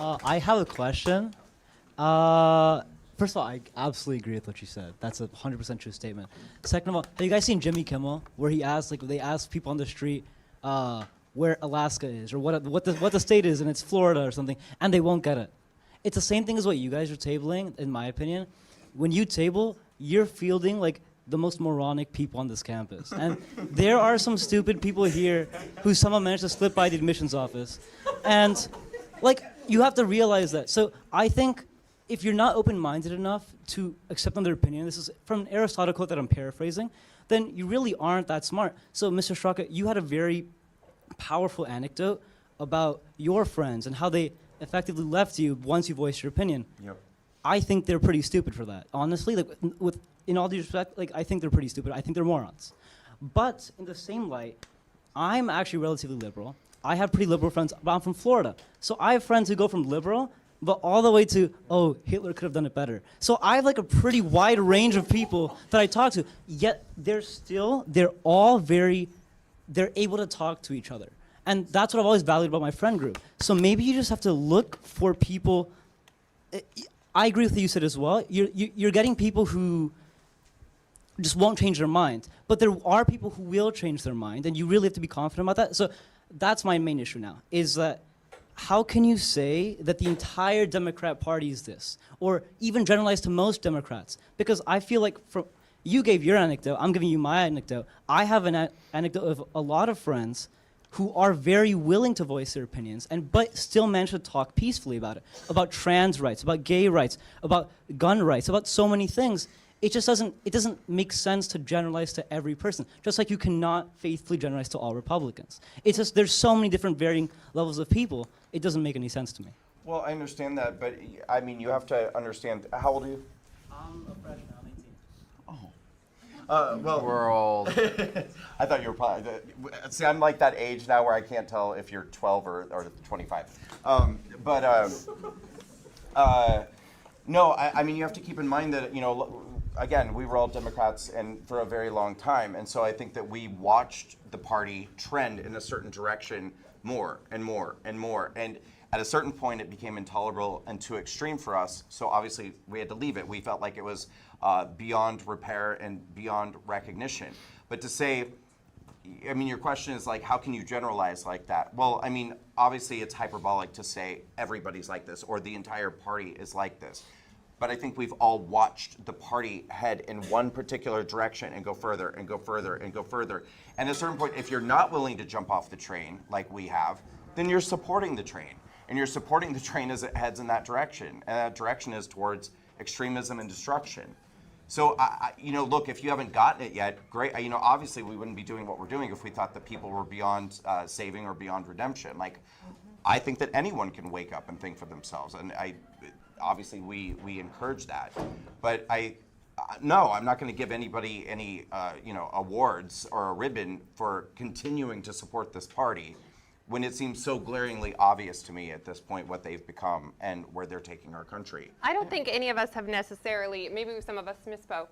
I have a question. First of all, I absolutely agree with what you said. That's a 100% true statement. Second of all, have you guys seen Jimmy Kimmel, where he asked, like, they ask people on the street where Alaska is or what the state is, and it's Florida or something, and they won't get it. It's the same thing as what you guys are tabling, in my opinion. When you table, you're fielding like the most moronic people on this campus, and there are some stupid people here who somehow managed to slip by the admissions office, and like you have to realize that. So I think if you're not open-minded enough to accept their opinion, this is from an Aristotle quote that I'm paraphrasing, then you really aren't that smart. So Mr. Straka, you had a very powerful anecdote about your friends and how they effectively left you once you voiced your opinion. Yep. I think they're pretty stupid for that. Honestly, like in all due respect, like I think they're pretty stupid. I think they're morons. But in the same light, I'm actually relatively liberal. I have pretty liberal friends, but I'm from Florida. So I have friends who go from liberal, but all the way to, oh, Hitler could have done it better. So I have like a pretty wide range of people that I talk to, yet they're able to talk to each other. And that's what I've always valued about my friend group. So maybe you just have to look for people. I agree with what you said as well. You're getting people who just won't change their mind. But there are people who will change their mind, and you really have to be confident about that. So that's my main issue now, is that how can you say that the entire Democrat Party is this? Or even generalize to most Democrats? Because I feel like you gave your anecdote, I'm giving you my anecdote. I have an anecdote of a lot of friends who are very willing to voice their opinions, but still manage to talk peacefully about it, about trans rights, about gay rights, about gun rights, about so many things. It just doesn't make sense to generalize to every person, just like you cannot faithfully generalize to all Republicans. It's just, there's so many different varying levels of people, it doesn't make any sense to me. Well, I understand that, but I mean, you have to understand, how old are you? I'm a freshman, I'm 18. Well, We're all. I thought you were probably. See, I'm like that age now where I can't tell if you're 12 or 25. No, I mean, you have to keep in mind that, again, we were all Democrats and for a very long time. And so I think that we watched the party trend in a certain direction more and more and more. And at a certain point, it became intolerable and too extreme for us. So obviously, we had to leave it. We felt like it was beyond repair and beyond recognition. But to say, I mean, your question is like, how can you generalize like that? Well, I mean, obviously it's hyperbolic to say everybody's like this or the entire party is like this. But I think we've all watched the party head in one particular direction and go further and go further and go further. And at a certain point, if you're not willing to jump off the train like we have, then you're supporting the train. And you're supporting the train as it heads in that direction. And that direction is towards extremism and destruction. So, look, if you haven't gotten it yet, great. Obviously we wouldn't be doing what we're doing if we thought that people were beyond saving or beyond redemption. Like, I think that anyone can wake up and think for themselves. And obviously we encourage that. But no, I'm not going to give anybody any, awards or a ribbon for continuing to support this party when it seems so glaringly obvious to me at this point what they've become and where they're taking our country. I don't think any of us have necessarily, maybe some of us misspoke,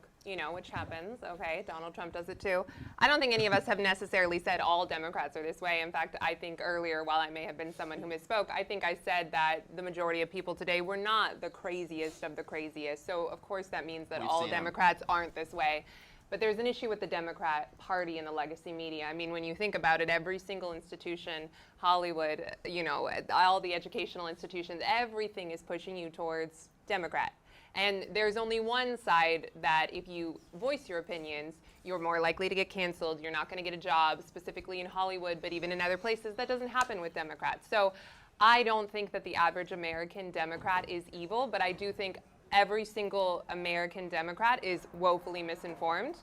which happens, okay, Donald Trump does it too. I don't think any of us have necessarily said all Democrats are this way. In fact, I think earlier, while I may have been someone who misspoke, I think I said that the majority of people today were not the craziest of the craziest. So of course that means that all Democrats aren't this way. But there's an issue with the Democrat Party and the legacy media. I mean, when you think about it, every single institution, Hollywood, all the educational institutions, everything is pushing you towards Democrat. And there's only one side that if you voice your opinions, you're more likely to get canceled. You're not going to get a job, specifically in Hollywood, but even in other places. That doesn't happen with Democrats. So I don't think that the average American Democrat is evil, but I do think every single American Democrat is woefully misinformed.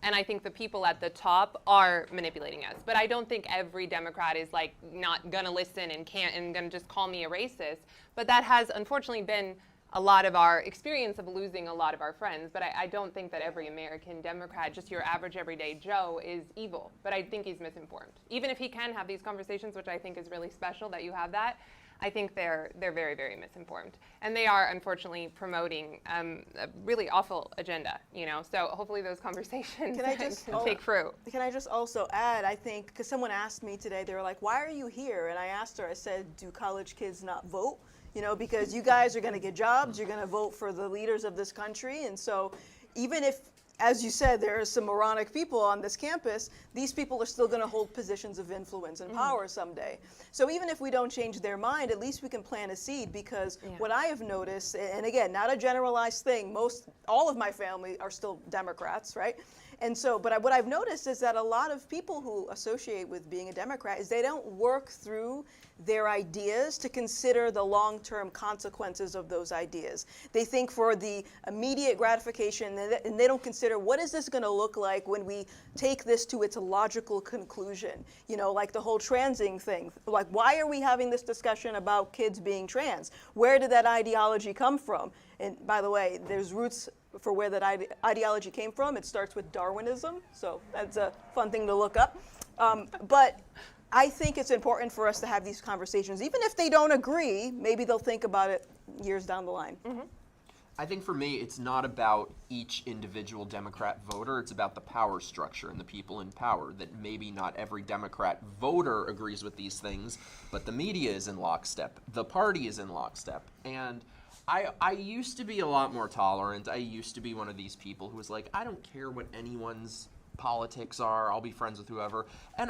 And I think the people at the top are manipulating us. But I don't think every Democrat is like not gonna listen and gonna just call me a racist. But that has unfortunately been a lot of our experience of losing a lot of our friends. But I don't think that every American Democrat, just your average everyday Joe, is evil. But I think he's misinformed. Even if he can have these conversations, which I think is really special that you have that, I think they're very, very misinformed. And they are, unfortunately, promoting a really awful agenda, you know? So hopefully those conversations Can I just can take fruit. Can I just also add, I think, because someone asked me today, they were like, why are you here? And I asked her, I said, do college kids not vote? You know, because you guys are going to get jobs, you're going to vote for the leaders of this country. And so even if, as you said, there are some moronic people on this campus, these people are still going to hold positions of influence and power someday. So even if we don't change their mind, at least we can plant a seed, because what I have noticed, and again, not a generalized thing, all of my family are still Democrats, right? And so, but what I've noticed is that a lot of people who associate with being a Democrat is they don't work through their ideas to consider the long-term consequences of those ideas. They think for the immediate gratification, and they don't consider what is this going to look like when we take this to its logical conclusion. You know, like the whole transing thing. Like, why are we having this discussion about kids being trans? Where did that ideology come from? And by the way, there's roots for where that ideology came from. It starts with Darwinism, so that's a fun thing to look up. But I think it's important for us to have these conversations. Even if they don't agree, maybe they'll think about it years down the line. I think for me, it's not about each individual Democrat voter. It's about the power structure and the people in power. That maybe not every Democrat voter agrees with these things, but the media is in lockstep. The party is in lockstep. And I used to be a lot more tolerant. I used to be one of these people who was like, I don't care what anyone's politics are. I'll be friends with whoever. And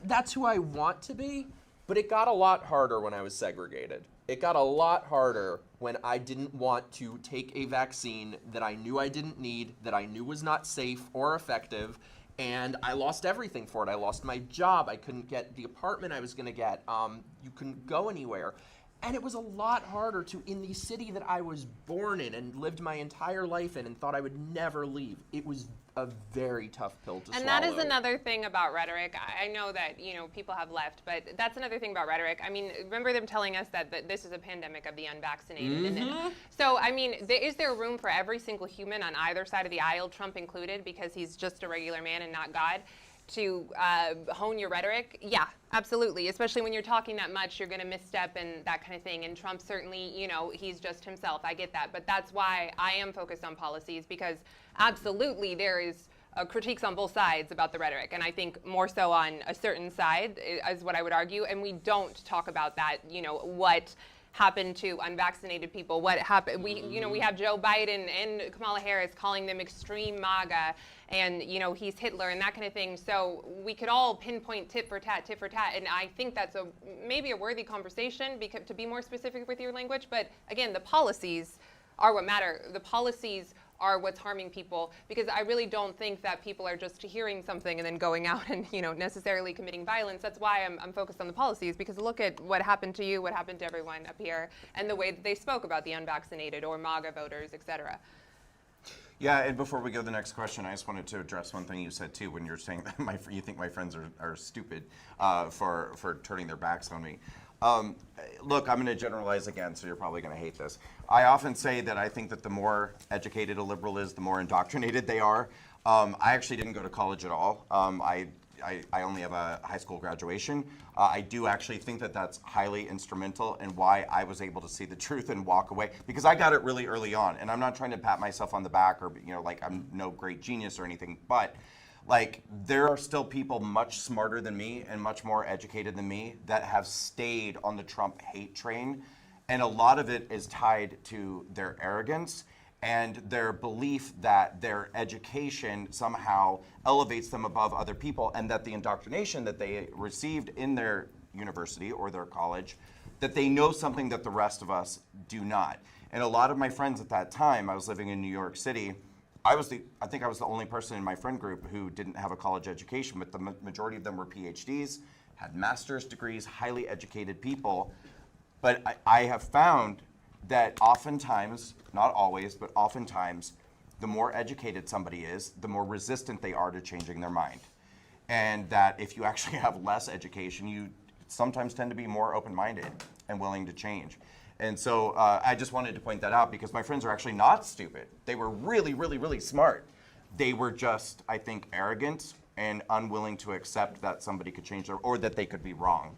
that's who I want to be. But it got a lot harder when I was segregated. It got a lot harder when I didn't want to take a vaccine that I knew I didn't need, that I knew was not safe or effective, and I lost everything for it. I lost my job. I couldn't get the apartment I was going to get. You couldn't go anywhere. And it was a lot harder to, in the city that I was born in and lived my entire life in and thought I would never leave. It was a very tough pill to swallow. And that is another thing about rhetoric. I know that, you know, people have left, but that's another thing about rhetoric. I mean, remember them telling us that this is a pandemic of the unvaccinated. And then, so, I mean, is there room for every single human on either side of the aisle, Trump included, because he's just a regular man and not God, to hone your rhetoric? Yeah, absolutely. Especially when you're talking that much, you're going to misstep and that kind of thing. And Trump certainly, you know, he's just himself. I get that. But that's why I am focused on policies, because absolutely there is critiques on both sides about the rhetoric. And I think more so on a certain side is what I would argue. And we don't talk about that, you know, what happened to unvaccinated people, what happened. We have Joe Biden and Kamala Harris calling them extreme MAGA, and he's Hitler and that kind of thing. So we could all pinpoint tit for tat, and I think that's maybe a worthy conversation, because to be more specific with your language. But again, the policies are what matter. The policies are what's harming people, because I really don't think that people are just hearing something and then going out and necessarily committing violence. That's why I'm focused on the policies, because look at what happened to you, what happened to everyone up here, and the way that they spoke about the unvaccinated or MAGA voters, etc. Yeah, and before we go to the next question, I just wanted to address one thing you said too, when you're saying that you think my friends are stupid for turning their backs on me. Look, I'm going to generalize again, so you're probably going to hate this. I often say that I think that the more educated a liberal is, the more indoctrinated they are. I actually didn't go to college at all. I only have a high school graduation. I do actually think that that's highly instrumental in why I was able to see the truth and walk away, because I got it really early on. And I'm not trying to pat myself on the back, or like I'm no great genius or anything, but like, there are still people much smarter than me and much more educated than me that have stayed on the Trump hate train. And a lot of it is tied to their arrogance and their belief that their education somehow elevates them above other people, and that the indoctrination that they received in their university or their college, that they know something that the rest of us do not. And a lot of my friends at that time, I was living in New York City, I think I was the only person in my friend group who didn't have a college education, but the majority of them were PhDs, had master's degrees, highly educated people. But I have found that oftentimes, not always, but oftentimes, the more educated somebody is, the more resistant they are to changing their mind. And that if you actually have less education, you sometimes tend to be more open-minded and willing to change. And so I just wanted to point that out, because my friends are actually not stupid. They were really, really, really smart. They were just, I think, arrogant and unwilling to accept that somebody could change or that they could be wrong.